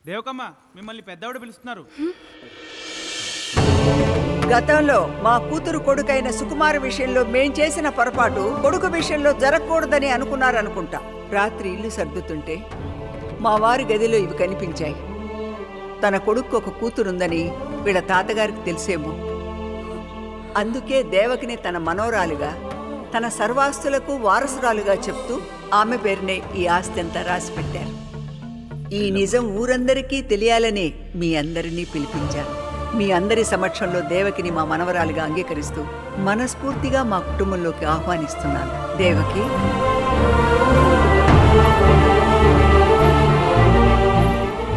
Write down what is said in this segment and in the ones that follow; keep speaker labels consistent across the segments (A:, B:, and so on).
A: దేవకమ్మ మిమ్మల్ని పెద్దవాడు పిలుస్తున్నారు.
B: గతంలో మా కూతురు కొడుకైన సుకుమార్ విషయంలో మేం చేసిన పొరపాటు కొడుకు విషయంలో జరగకూడదని అనుకున్నారనుకుంటా. రాత్రి ఇల్లు సర్దుతుంటే మా వారి గదిలో ఇవి కనిపించాయి. తన కొడుకు ఒక కూతురుందని వీళ్ళ తాతగారికి తెలిసేమో. అందుకే దేవకిని తన మనోరాలుగా, తన సర్వాస్తులకు వారసురాలుగా చెప్తూ ఆమె పేరునే ఈ ఆస్తి అంతా రాసి పెట్టారు. ఈ నిజం ఊరందరికీ తెలియాలని మీ అందరినీ పిలిపించాను. మీ అందరి సమక్షంలో దేవకిని మా మనవరాలుగా అంగీకరిస్తూ మనస్ఫూర్తిగా మా కుటుంబంలోకి ఆహ్వానిస్తున్నాను. దేవకి,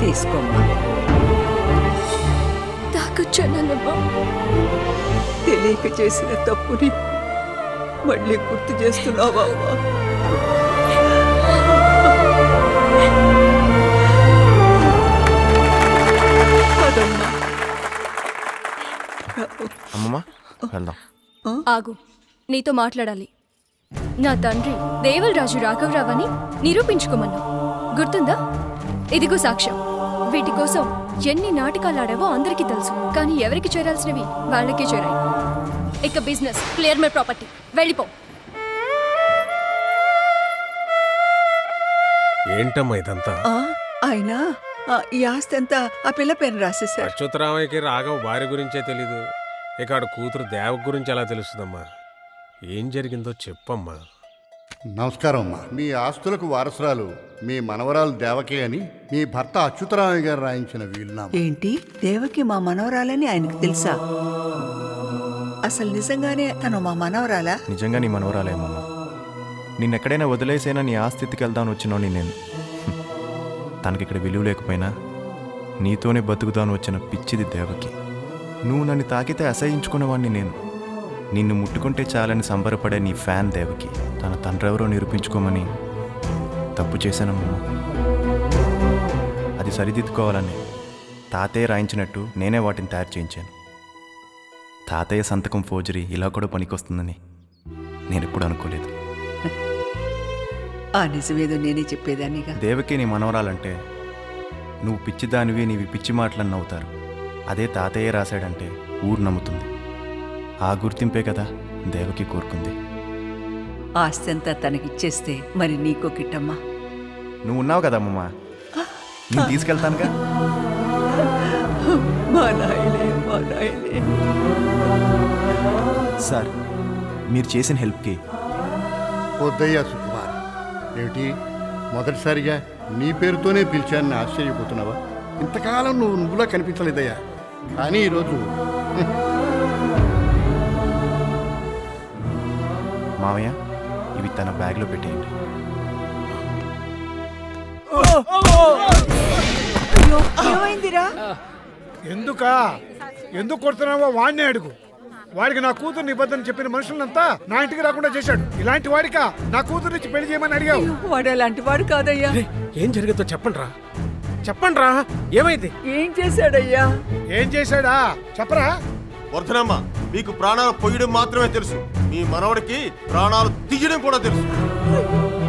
B: తీసుకోమ్మా. తెలియక చేసిన తప్పుని మళ్ళీ గుర్తు చేస్తున్నావా?
C: ఆగు, నీతో మాట్లాడాలి. నా తండ్రి దేవలరాజు రాఘవరావు అని నిరూపించుకోమన్నా, గుర్తుందా? ఇదిగో సాక్ష్యం. వీటి కోసం ఎన్ని నాటకాలు ఆడావో అందరికీ తెలుసు, కానీ ఎవరికి చేరాల్సినవి వాళ్ళకే చేరాయి. ఇక బిజినెస్ క్లియర్ మై ప్రాపర్టీ, వెళ్ళిపో.
D: ఏంటమ్మా ఇదంతా?
B: ఆయన ఈ ఆస్తి అంతా ఆ పిల్ల పేరు రాసేశారు.
D: అచ్యుతరామయ్యకి రాఘవ్ భార్య గురించే తెలీదు, ఇక ఆడ కూతురు దేవ గురించి ఎలా తెలుస్తుందమ్మా? ఏం జరిగిందో చెప్పమ్మా.
E: నమస్కారం అమ్మా. మీ ఆస్తులకు వారసురాలు మీ మనవరాలు దేవకి అని మీ భర్త అచ్యుతరామయ్య గారు రాయించిన వీలునామా.
B: ఏంటి, దేవకి మా మనవరాలని ఆయనకు తెలుసా? అసలు నిజంగానే తను మా మనవరాలా?
F: నిజంగా నీ మనవరాలేమమ్మా. నిన్నెక్కడైనా వదిలేసైనా నీ ఆస్థితికి వెళ్దాను వచ్చినోని నేను. తనకిక్కడ విలువ లేకపోయినా నీతోనే బతుకుతాను వచ్చిన పిచ్చిది దేవకి. నువ్వు నన్ను తాకితే అసహించుకునేవాడిని నేను. నిన్ను ముట్టుకుంటే చాలని సంబరపడే నీ ఫ్యాన్ దేవకి. తన తండ్రెవరో నిరూపించుకోమని తప్పు చేశానమ్మా. అది సరిదిద్దుకోవాలని తాతయ్య రాయించినట్టు నేనే వాటిని తయారు చేయించాను. తాతయ్య సంతకం ఫోర్జరీ ఇలా కూడా పనికొస్తుందని నేను ఎప్పుడు అనుకోలేదు.
B: ఆ నిజమేదో నేనే చెప్పేదాన్నిగా.
F: దేవకి నీ మనవరాలంటే నువ్వు పిచ్చిదానివి, నీవి పిచ్చి మాటలని నవ్వుతారు. అదే తాతయ్య రాశాడంటే ఊరు నమ్ముతుంది. ఆ గుర్తింపే కదా దేవకి కోరుకుంది.
B: ఆస్తి అంతా తనకిచ్చేస్తే మరి నీకో కిట్టమ్మా.
F: నువ్వు ఉన్నావు కదమ్మా, నేను తీసుకెళ్తానుగా. సార్, మీరు చేసిన హెల్ప్కి
E: వద్దయ్యా సుకుమార్. ఏమిటి మొదటిసారిగా నీ పేరుతోనే పిలిచానని ఆశ్చర్యపోతున్నావా? ఇంతకాలం నువ్వులా కనిపించలేదయ్యా. కానీ ఈరోజు
F: మావయ్య ఇవి తన బ్యాగ్లో పెట్టేయండి.
G: ఎందుకు కొడుతున్నావో వాడినే అడుగు. వాడికి నా కూతురు నిబద్ధన చెప్పిన మనుషులంతా నా ఇంటికి రాకుండా చేశాడు. ఇలాంటి వాడికా నా కూతురు నుంచి పెళ్లి చేయమని అడిగావు?
B: వాడు అలాంటి వాడు కాదయ్యా.
D: ఏం జరిగిందో చెప్పండ్రా, చెప్పండ్రా. ఏమైంది?
B: ఏం చేశాడయ్యా?
G: ఏం చేశాడా చెప్పరా?
H: వర్ధనమ్మ, మీకు ప్రాణాలు పొయ్యడం మాత్రమే తెలుసు, మీ మనవడికి ప్రాణాలు తీయడం కూడా తెలుసు.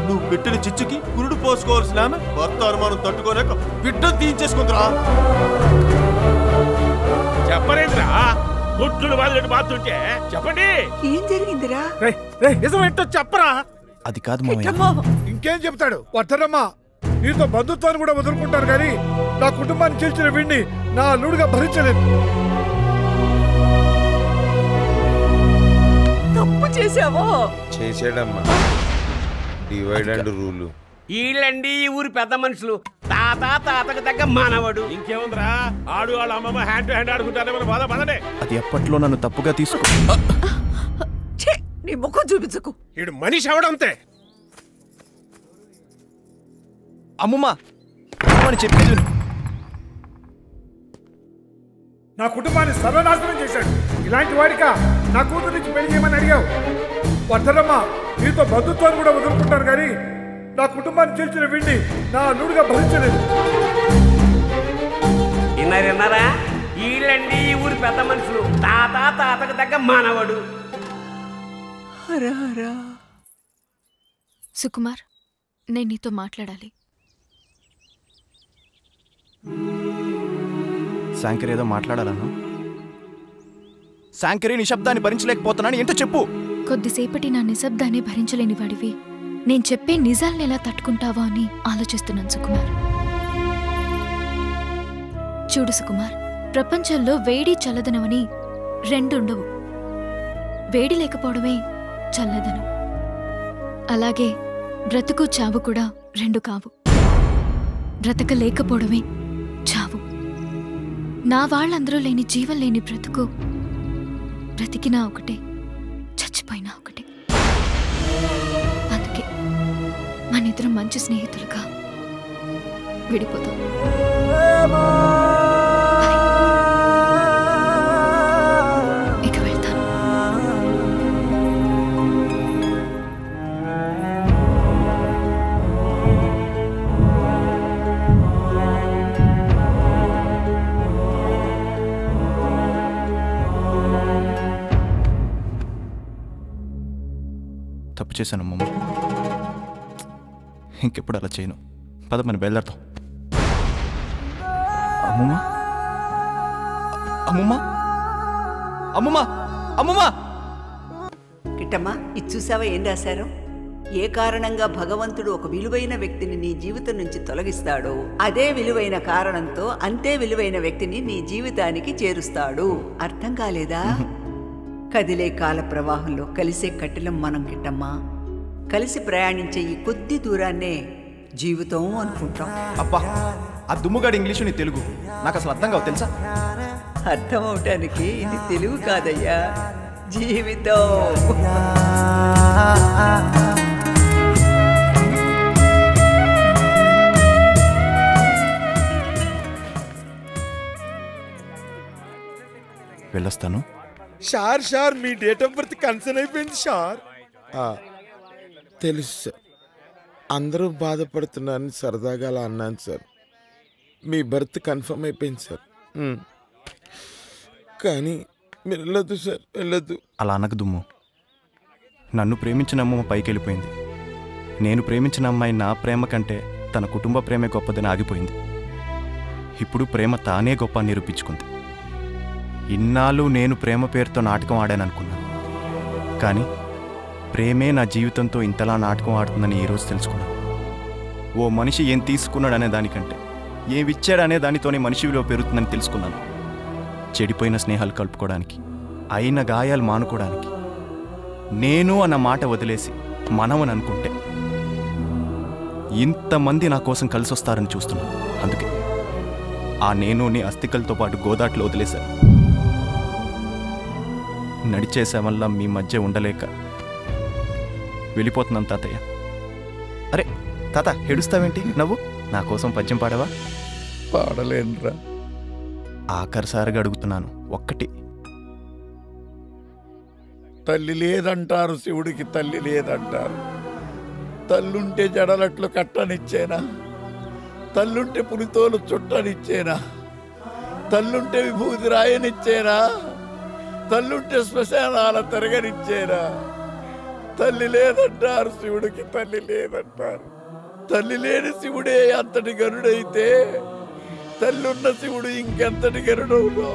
H: నువ్వు పెట్టిన చిచ్చుకి కురుడు పోసుకోవాల్సిన ఆమె భర్త అనుమానం తట్టుకోలేక బిడ్డను తీయించేసుకుందిరా.
D: చెప్పరేంద్రా? గుడ్లు బాధలు బాతుంటే చెప్పండి,
B: ఏం జరిగిందిరా?
D: నిజమేంటో చెప్పరా?
F: అది కాదు మావయ్య.
G: ఇంకేం చెప్తాడు? వర్ధనమ్మ, నీతో బంధుత్వాన్ని కూడా వదులుకుంటాను కానీ నా కుటుంబాన్ని చీల్చిన వీడిని నా అల్లుడుగా భరించలేదు.
B: తప్పు చేసావో?
H: చేసాడమ్మా. Divide and rule.
I: వీళ్ళండి ఈ ఊరి పెద్ద మనుషులు. తాతకు తగ్గ మనవడు.
D: ఇంకేముందిరా, ఆడు వాళ్ళ అమ్మమ్మ హ్యాండ్ టు హ్యాండ్ ఆడుకుంటారేమో బాధ పదనే.
F: అది ఎప్పట్లో నన్ను తప్పుగా తీసుకో.
B: నీ ముఖం చూపించకు.
D: ఈడు మనిషి అవడంతే.
F: అమ్మమ్మా అని చెప్పేది.
G: నా కుటుంబాన్ని సర్వనాశనం చేశాడు. ఇలాంటి వాడికా నా కూతురు నుంచి పెళ్లి చేయమని అడిగావు? వర్ధనమ్మ, నీతో బంధుత్వాన్ని కూడా వదులుకుంటాను కానీ నా కుటుంబాన్ని చీల్చిన వీడిని నా అల్లుడుగా భరించలేదు.
I: విన్నారా? వీళ్ళండి ఈ ఊరి పెద్ద మనుషులు. తాతకు తగ్గ మనవడు.
C: సుకుమార్, నేను నీతో మాట్లాడాలి.
F: శాంకర్ ఏదో మాట్లాడాలను. శాంకరి నిశ్శబ్దాన్ని భరించలేకపోతున్నాను, ఏంటో చెప్పు.
C: కొద్దిసేపటి నా నిశ్శబ్దాన్ని భరించలేని వాడివి నేను చెప్పే నిజాలను ఎలా తట్టుకుంటావో అని ఆలోచిస్తున్నాను సుకుమార్. చూడు సుకుమార్, ప్రపంచంలో వేడి చల్లదనమని రెండుండవు. వేడి లేకపోవడమే చల్లదనం. అలాగే బ్రతుకు చావు కూడా రెండు కావు. బ్రతకలేకపోవడమే చావు. నా వాళ్ళందరూ లేని జీవం లేని బ్రతుకు బ్రతికినా ఒకటే, చచ్చిపోయినా ఒకటే. అందుకే మనిద్దరం మంచి స్నేహితులుగా విడిపోతాం. ఇక వెళ్తాను.
F: తప్పు చేశాను అమ్మమ్మ, ఇంకెప్పుడు అలా చేయను. పద మనం బయలుదేరుతాం. అమ్మమ్మ, అమ్మమ్మ, అమ్మమ్మ, అమ్మమ్మ.
B: కిట్టమ్మా, ఇది చూసావా ఏం రాశారో? ఏ కారణంగా భగవంతుడు ఒక విలువైన వ్యక్తిని నీ జీవితం నుంచి తొలగిస్తాడో అదే విలువైన కారణంతో అంతే విలువైన వ్యక్తిని నీ జీవితానికి చేరుస్తాడు. అర్థం కాలేదా? కదిలే కాల ప్రవాహంలో కలిసే కట్టెలం మనం కిట్టమ్మా. కలిసి ప్రయాణించే ఈ కొద్ది దూరాన్నే జీవితం అనుకుంటాం.
F: అబ్బా, ఆ దుమ్ముగాడి ఇంగ్లీషు నీ తెలుగు నాకు అసలు అర్థం కావు తెలుసా?
B: అర్థం అవటానికి ఇది తెలుగు కాదయ్యా, జీవితం.
F: వెళ్ళొస్తాను.
J: షార్ మీ డేట్ ఆఫ్ బర్త్ కన్సర్న్ అయిపోయింది షార్. తెలుసు సార్, అందరూ బాధపడుతున్నారని సరదాగా అలా అన్నాను సార్. మీ బర్త్ కన్ఫర్మ్ అయిపోయింది సార్. కానీ మీరు వెళ్ళొద్దు సార్, వెళ్ళొద్దు.
F: అలా అనకు దుమ్ము. నన్ను ప్రేమించిన అమ్మమ్మ పైకి వెళ్ళిపోయింది. నేను ప్రేమించిన అమ్మాయి నా ప్రేమ కంటే తన కుటుంబ ప్రేమే గొప్పదని ఆగిపోయింది. ఇప్పుడు ప్రేమ తానే గొప్ప అని నిరూపించుకుంది. ఇన్నాళ్ళు నేను ప్రేమ పేరుతో నాటకం ఆడాననుకున్నాను, కానీ ప్రేమే నా జీవితంతో ఇంతలా నాటకం ఆడుతుందని ఈరోజు తెలుసుకున్నాను. ఓ మనిషి ఏం తీసుకున్నాడనే దానికంటే ఏమిచ్చాడనే దానితోనే మనిషి విలువ పెరుగుతుందని తెలుసుకున్నాను. చెడిపోయిన స్నేహాలు కలుపుకోవడానికి, అయిన గాయాలు మానుకోవడానికి నేను అన్న మాట వదిలేసి మనమని అనుకుంటే ఇంతమంది నా కోసం కలిసి వస్తారని చూస్తున్నాను. అందుకే ఆ నేను నీ అస్థికలతో పాటు గోదాట్లో వదిలేశాను. నడిచేసే వల్ల మీ మధ్య ఉండలేక వెళ్ళిపోతున్నాను తాతయ్య. అరే తాత, ఏడుస్తావేంటి? నవ్వు. నా కోసం పద్యం పాడవా?
J: పాడలేనురా.
F: ఆఖరిసారిగా అడుగుతున్నాను, ఒక్కటి.
J: తల్లి లేదంటారు శివుడికి, తల్లి లేదంటారు. తల్లుంటే జడలట్లు కట్టనిచ్చేనా? తల్లుంటే పులితోలు చుట్టనిచ్చేనా? తల్లుంటే విభూతి రాయనిచ్చేనా? తల్లుంటే శ్మశానాల తిరగనిచ్చేనా? తల్లి లేదంటారు శివుడికి, తల్లి లేదంటారు. తల్లి లేని శివుడే అంతటి గరుడైతే తల్లున్న శివుడు ఇంకెంతటి గరుడవును?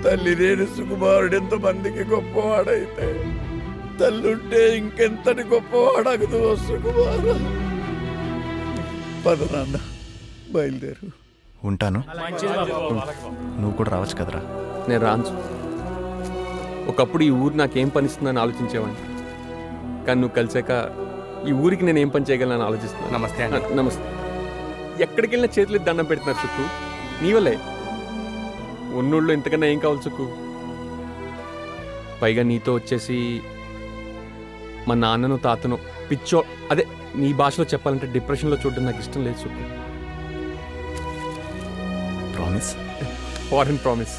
J: తల్లి లేని సుకుమారుడు ఎంతమందికి గొప్పవాడైతే తల్లుంటే ఇంకెంతటి గొప్పవాడగదు సుకుమారు. పద నాన్న, బయలుదేరు.
F: ఉంటాను. నువ్వు కూడా రావచ్చు కదరా?
K: నేను రాను. ఒకప్పుడు ఈ ఊరు నాకేం పనిస్తుందని ఆలోచించేవాడిని, కానీ నువ్వు కలిసాక ఈ ఊరికి నేను ఏం పని చేయగలను ఆలోచిస్తున్నాను.
A: నమస్తే.
K: నమస్తే. ఎక్కడికి వెళ్ళినా చేతులు దండం పెడుతున్నారు చుట్టూ. నీ వల్లే. ఉన్నోళ్ళు ఇంతకన్నా ఏం కావాలి చుక్కు? పైగా నీతో వచ్చేసి మా నాన్నను తాతను పిచ్చో, అదే నీ భాషలో చెప్పాలంటే డిప్రెషన్లో చూడడం నాకు ఇష్టం లేదు చుక్కు.
F: ప్రామిస్?
K: Foreign promise.